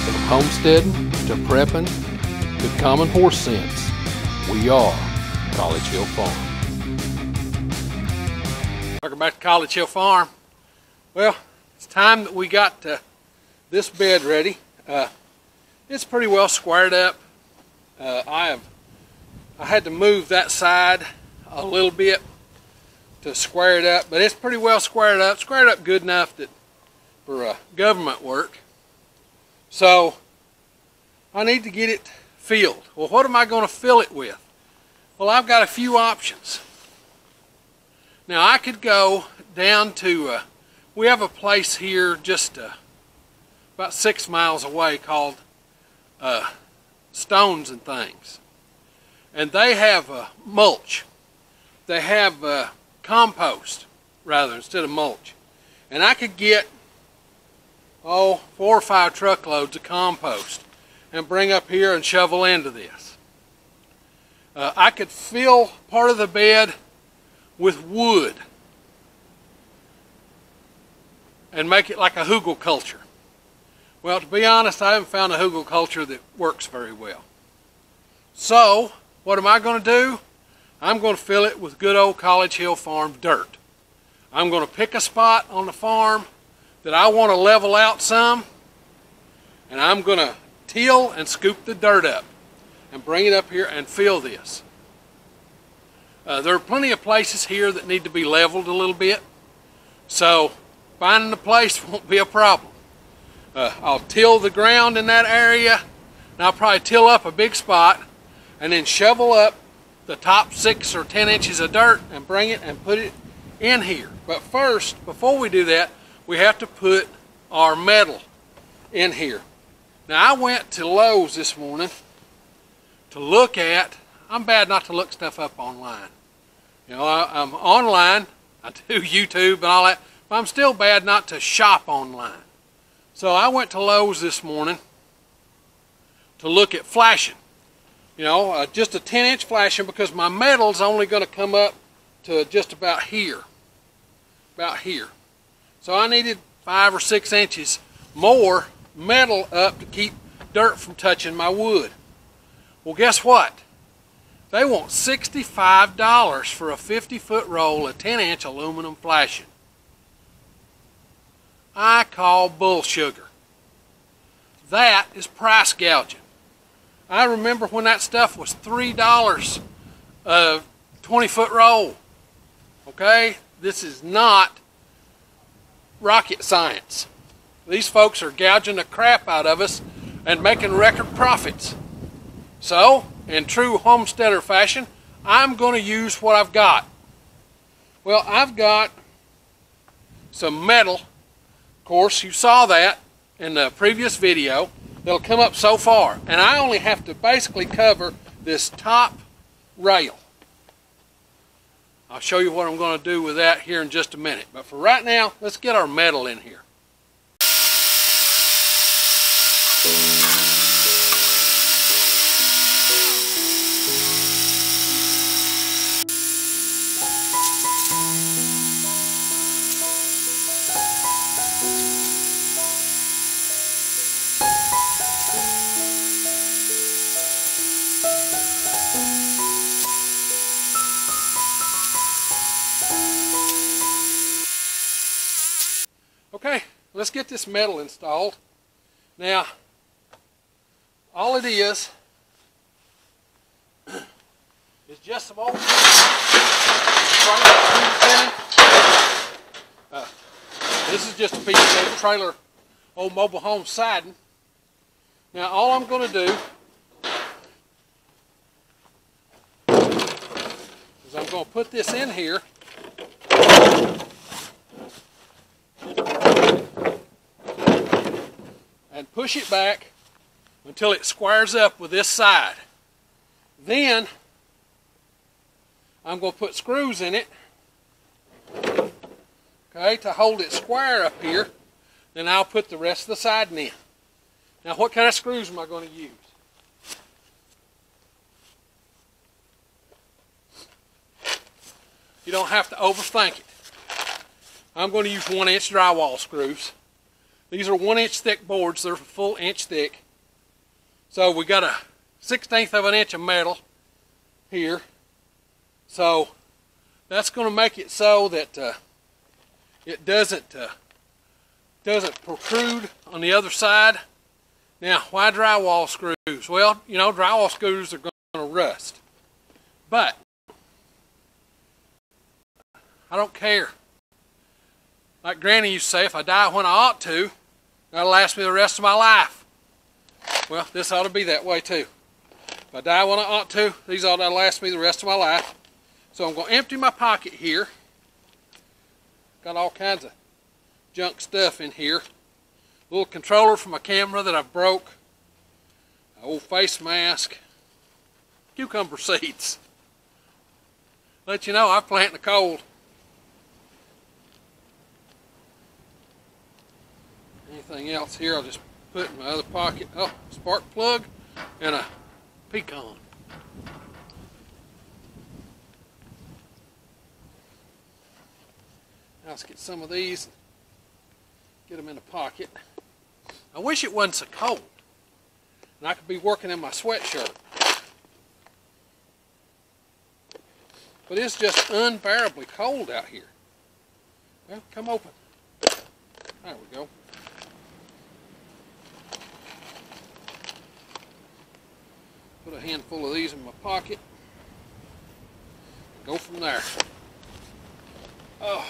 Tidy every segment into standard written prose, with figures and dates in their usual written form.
From homesteading to prepping to common horse sense, we are College Hill Farm. Welcome back to College Hill Farm. Well, it's time that we got this bed ready. It's pretty well squared up. I had to move that side a little bit to square it up, but it's pretty well squared up good enough that for government work. So I need to get it filled. Well, what am I going to fill it with? Well, I've got a few options. Now I could go down to, we have a place here just about 6 miles away called Stones and Things. And they have mulch. They have compost, rather, instead of mulch. And I could get 4 or 5 truckloads of compost and bring up here and shovel into this. I could fill part of the bed with wood and make it like a hugelkultur. Well, to be honest, I haven't found a hugelkultur that works very well. So, what am I going to do? I'm going to fill it with good old College Hill Farm dirt. I'm going to pick a spot on the farm that I want to level out some, and I'm going to till and scoop the dirt up and bring it up here and fill this. There are plenty of places here that need to be leveled a little bit, so finding a place won't be a problem. I'll till the ground in that area, and I'll probably till up a big spot and then shovel up the top 6 or 10 inches of dirt and bring it and put it in here. But first, before we do that, we have to put our metal in here. Now I went to Lowe's this morning to look at, I'm bad not to look stuff up online. You know, I'm online, I do YouTube and all that, but I'm still bad not to shop online. So I went to Lowe's this morning to look at flashing. You know, just a 10-inch flashing, because my metal's only going to come up to just about here. About here. So I needed 5 or 6 inches more metal up to keep dirt from touching my wood. Well, guess what? They want $65 for a 50-foot roll of 10-inch aluminum flashing. I call bull sugar. That is price gouging. I remember when that stuff was $3 a 20-foot roll. Okay? This is not rocket science. These folks are gouging the crap out of us and making record profits. So, in true homesteader fashion, I'm going to use what I've got. Well, I've got some metal. Of course, you saw that in the previous video. That'll come up so far, and I only have to basically cover this top rail. I'll show you what I'm going to do with that here in just a minute, but for right now, let's get our metal in here. Okay, let's get this metal installed. Now, all it is just some old this is just a piece of old trailer, old mobile home siding. Now, all I'm going to do is I'm going to put this in here. And push it back until it squares up with this side. Then I'm going to put screws in it, okay, to hold it square up here. Then I'll put the rest of the siding in. Now, what kind of screws am I going to use? You don't have to overthink it. I'm going to use 1-inch drywall screws. These are 1 inch thick boards. They're a full inch thick. So we got a 1/16 of an inch of metal here. So that's going to make it so that it doesn't protrude on the other side. Now, why drywall screws? Well, you know, drywall screws are going to rust. But I don't care. Like Granny used to say, if I die when I ought to, that'll last me the rest of my life. Well, this ought to be that way too. If I die when I ought to, these ought to last me the rest of my life. So I'm going to empty my pocket here. Got all kinds of junk stuff in here. A little controller for my camera that I broke. An old face mask. Cucumber seeds. Let you know, I plant in the cold. Anything else here, I'll just put in my other pocket. Oh, spark plug and a pecan. Now let's get some of these, get them in a pocket. I wish it wasn't so cold and I could be working in my sweatshirt. But it's just unbearably cold out here. Well, come open. There we go. Put a handful of these in my pocket. Go from there. Oh.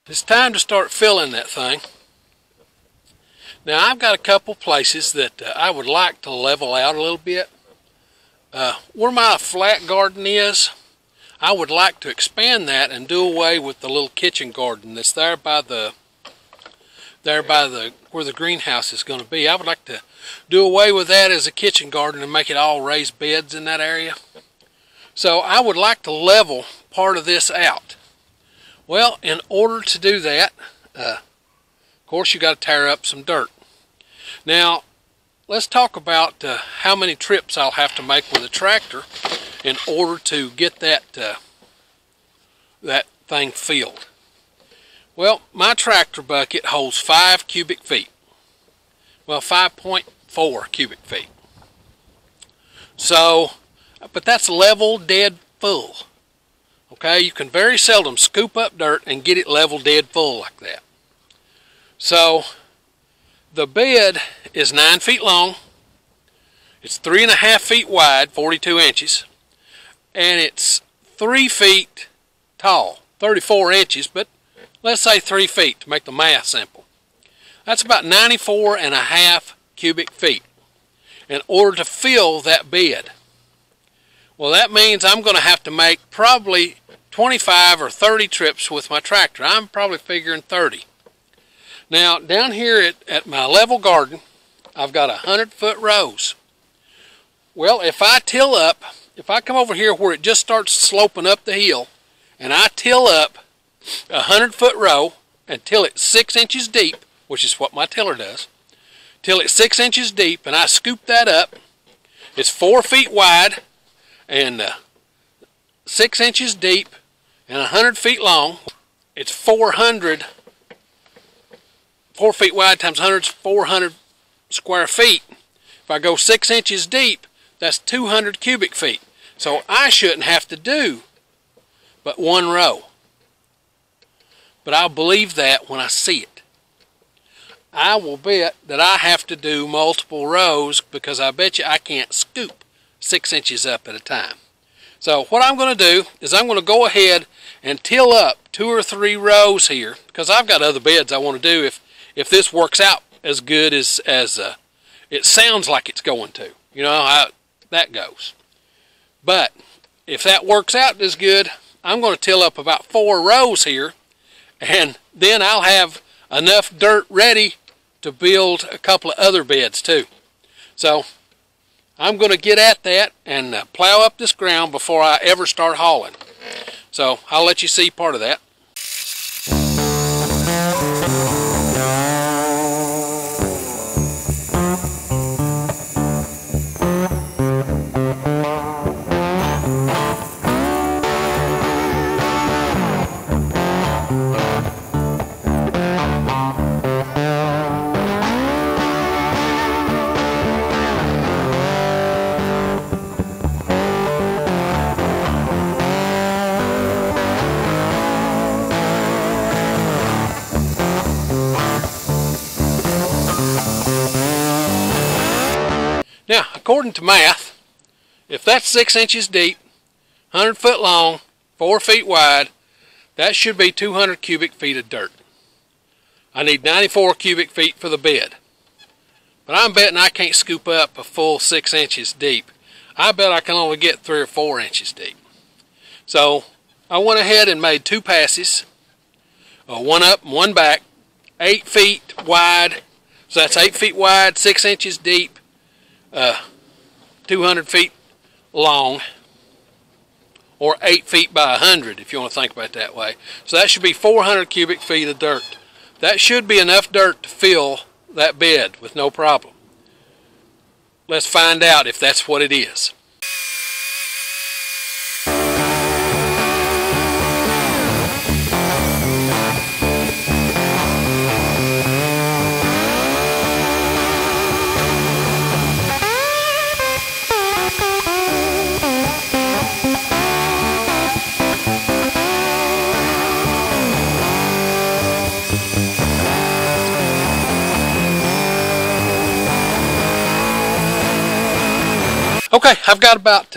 It's time to start filling that thing. Now I've got a couple places that I would like to level out a little bit. Where my flat garden is, I would like to expand that and do away with the little kitchen garden that's there by the where the greenhouse is going to be. I would like to do away with that as a kitchen garden and make it all raised beds in that area. So I would like to level part of this out. Well, in order to do that, of course you got to tear up some dirt. Now, let's talk about how many trips I'll have to make with a tractor in order to get that that thing filled. Well, my tractor bucket holds 5 cubic feet. Well, 5.4 cubic feet. So, but that's level dead full. Okay, you can very seldom scoop up dirt and get it level dead full like that. So the bed is 9 feet long. It's 3.5 feet wide, 42 inches, and it's 3 feet tall, 34 inches, but let's say 3 feet to make the math simple. That's about 94.5 cubic feet in order to fill that bed. Well, that means I'm going to have to make probably 25 or 30 trips with my tractor. I'm probably figuring 30. Now, down here at my level garden, I've got 100-foot rows. Well, if I till up, if I come over here where it just starts sloping up the hill, and I till up a 100-foot row and till it 6 inches deep, which is what my tiller does, till it's 6 inches deep, and I scoop that up, it's 4 feet wide and 6 inches deep and 100 feet long. It's 4 feet wide times 100 is 400 square feet. If I go 6 inches deep, that's 200 cubic feet. So I shouldn't have to do but one row. But I'll believe that when I see it. I will bet that I have to do multiple rows because I bet you I can't scoop 6 inches up at a time. So what I'm going to do is I'm going to go ahead and till up 2 or 3 rows here because I've got other beds I want to do if this works out as good as it sounds like it's going to. You know how that goes. But if that works out as good, I'm going to till up about 4 rows here, and then I'll have enough dirt ready to build a couple of other beds too. So I'm going to get at that and plow up this ground before I ever start hauling. So I'll let you see part of that. Now, according to math, if that's 6 inches deep, 100 foot long, 4 feet wide, that should be 200 cubic feet of dirt. I need 94 cubic feet for the bed. But I'm betting I can't scoop up a full 6 inches deep. I bet I can only get 3 or 4 inches deep. So I went ahead and made 2 passes, one up and one back, 8 feet wide. So that's 8 feet wide, 6 inches deep, 200 feet long, or 8 feet by 100 if you want to think about it that way. So that should be 400 cubic feet of dirt. That should be enough dirt to fill that bed with no problem. Let's find out if that's what it is. Okay, I've got about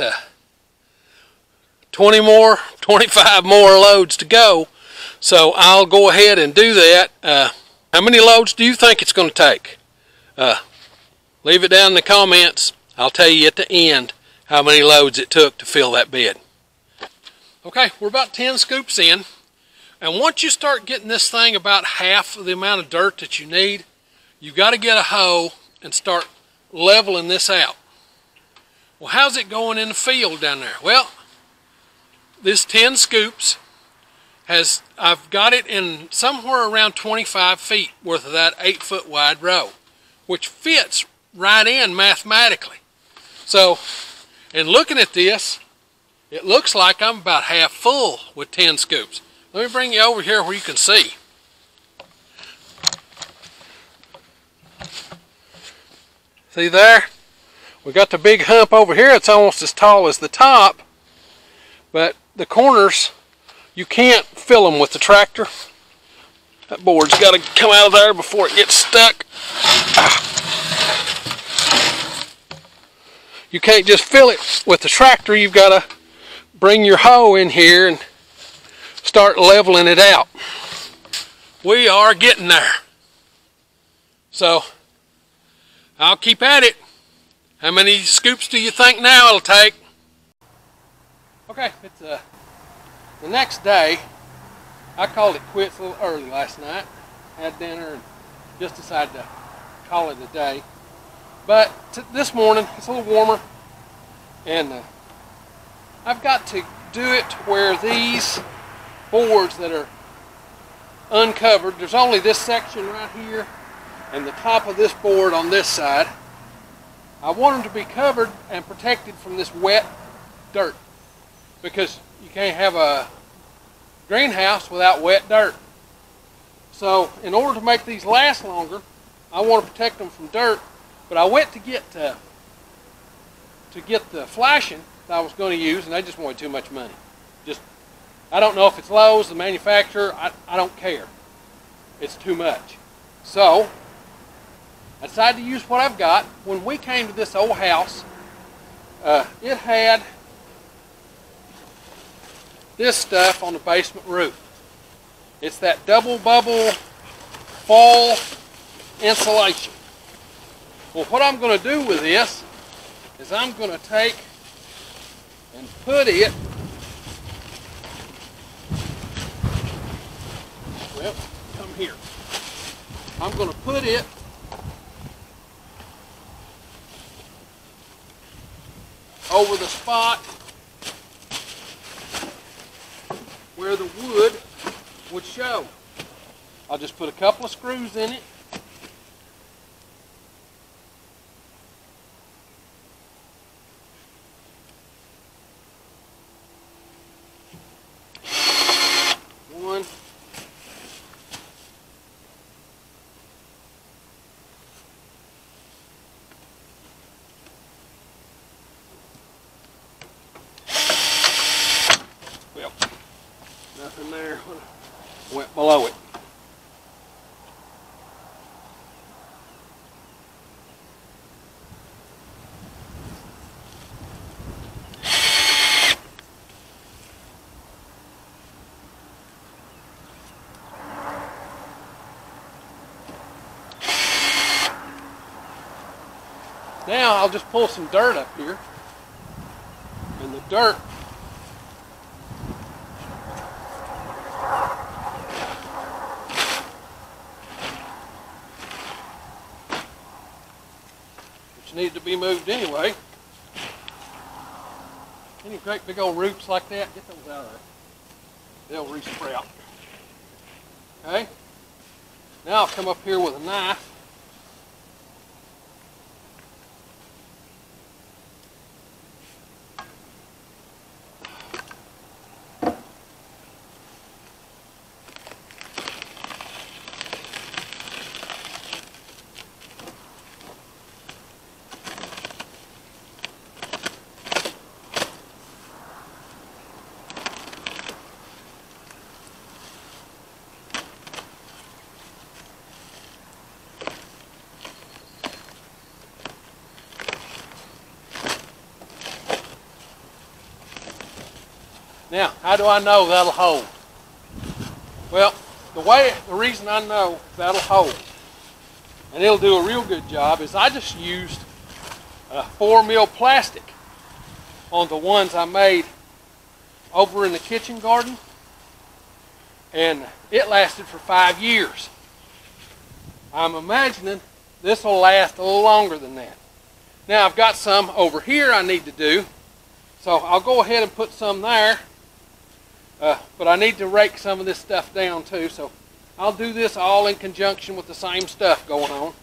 25 more loads to go, so I'll go ahead and do that. How many loads do you think it's going to take? Leave it down in the comments. I'll tell you at the end how many loads it took to fill that bed. Okay, we're about 10 scoops in, and once you start getting this thing about half of the amount of dirt that you need, you've got to get a hoe and start leveling this out. Well, how's it going in the field down there? Well, this 10 scoops I've got it in somewhere around 25 feet worth of that 8 foot wide row, which fits right in mathematically. So, in looking at this, it looks like I'm about half full with 10 scoops. Let me bring you over here where you can see. See there? We got the big hump over here. It's almost as tall as the top, but the corners, you can't fill them with the tractor. That board's got to come out of there before it gets stuck. You can't just fill it with the tractor. You've got to bring your hoe in here and start leveling it out. We are getting there. So I'll keep at it. How many scoops do you think now it'll take? Okay, it's the next day. I called it quits a little early last night. Had dinner and just decided to call it a day. But this morning it's a little warmer, and I've got to do it where these boards that are uncovered, there's only this section right here and the top of this board on this side. I want them to be covered and protected from this wet dirt, because you can't have a greenhouse without wet dirt. So in order to make these last longer, I want to protect them from dirt. But I went to get the flashing that I was going to use, and they just wanted too much money. I don't know if it's Lowe's, the manufacturer, I don't care. It's too much. So I decided to use what I've got. When we came to this old house, it had this stuff on the basement roof. It's that double bubble fall insulation. Well, what I'm going to do with this is I'm going to take and put it, well, come here. I'm going to put it over the spot where the wood would show. I'll just put a couple of screws in it. One. Well, nothing there. Went below it. Now I'll just pull some dirt up here, and the dirt which need to be moved anyway. Any great big old roots like that, get those out of there. They'll re-sprout. Okay? Now I'll come up here with a knife. Now, how do I know that'll hold? Well, the reason I know that'll hold, and it'll do a real good job, is I just used 4 mil plastic on the ones I made over in the kitchen garden, and it lasted for 5 years. I'm imagining this will last a little longer than that. Now I've got some over here I need to do, so I'll go ahead and put some there. But I need to rake some of this stuff down too, so I'll do this all in conjunction with the same stuff going on.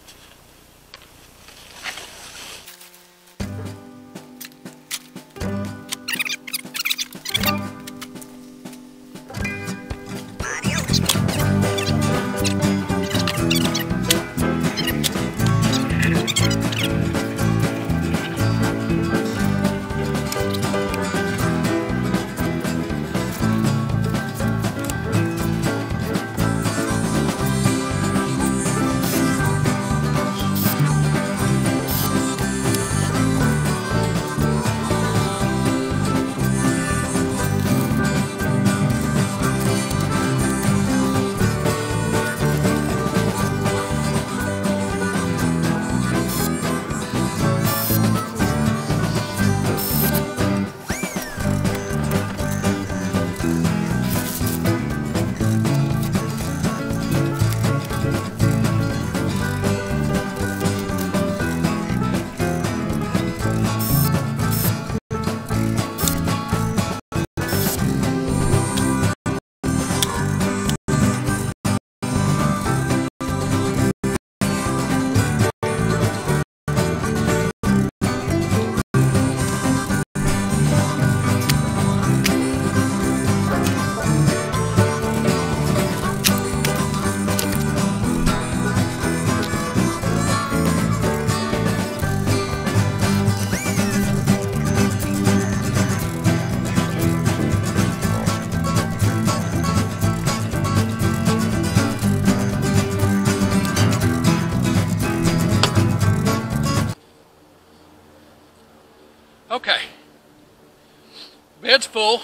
Bed's full.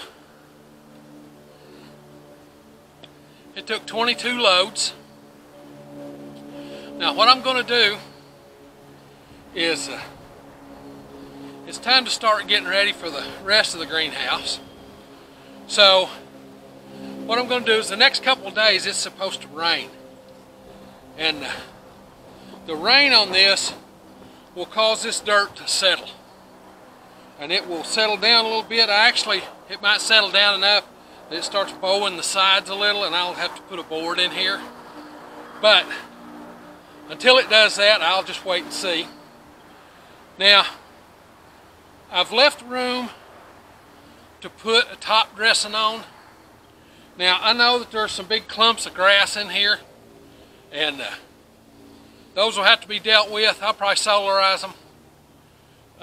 It took 22 loads. Now what I'm going to do is it's time to start getting ready for the rest of the greenhouse. So what I'm going to do is the next couple of days it's supposed to rain. And the rain on this will cause this dirt to settle. And it will settle down a little bit. It might settle down enough that it starts bowing the sides a little, and I'll have to put a board in here. But until it does that, I'll just wait and see. Now, I've left room to put a top dressing on. Now, I know that there's some big clumps of grass in here, and those will have to be dealt with. I'll probably solarize them.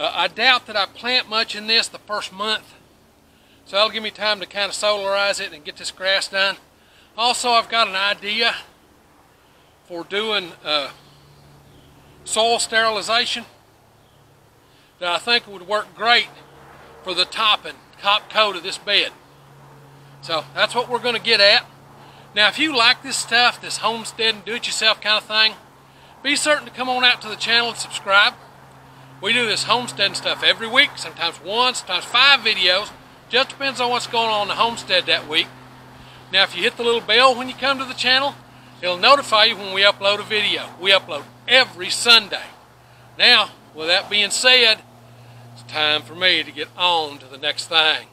I doubt that I plant much in this the first month, so that'll give me time to kind of solarize it and get this grass done. Also, I've got an idea for doing soil sterilization that I think would work great for the top coat of this bed. So that's what we're going to get at. Now, if you like this stuff, this homestead and do-it-yourself kind of thing, be certain to come on out to the channel and subscribe. We do this homesteading stuff every week, sometimes 1, sometimes 5 videos. Just depends on what's going on in the homestead that week. Now, if you hit the little bell when you come to the channel, it'll notify you when we upload a video. We upload every Sunday. Now, with that being said, it's time for me to get on to the next thing.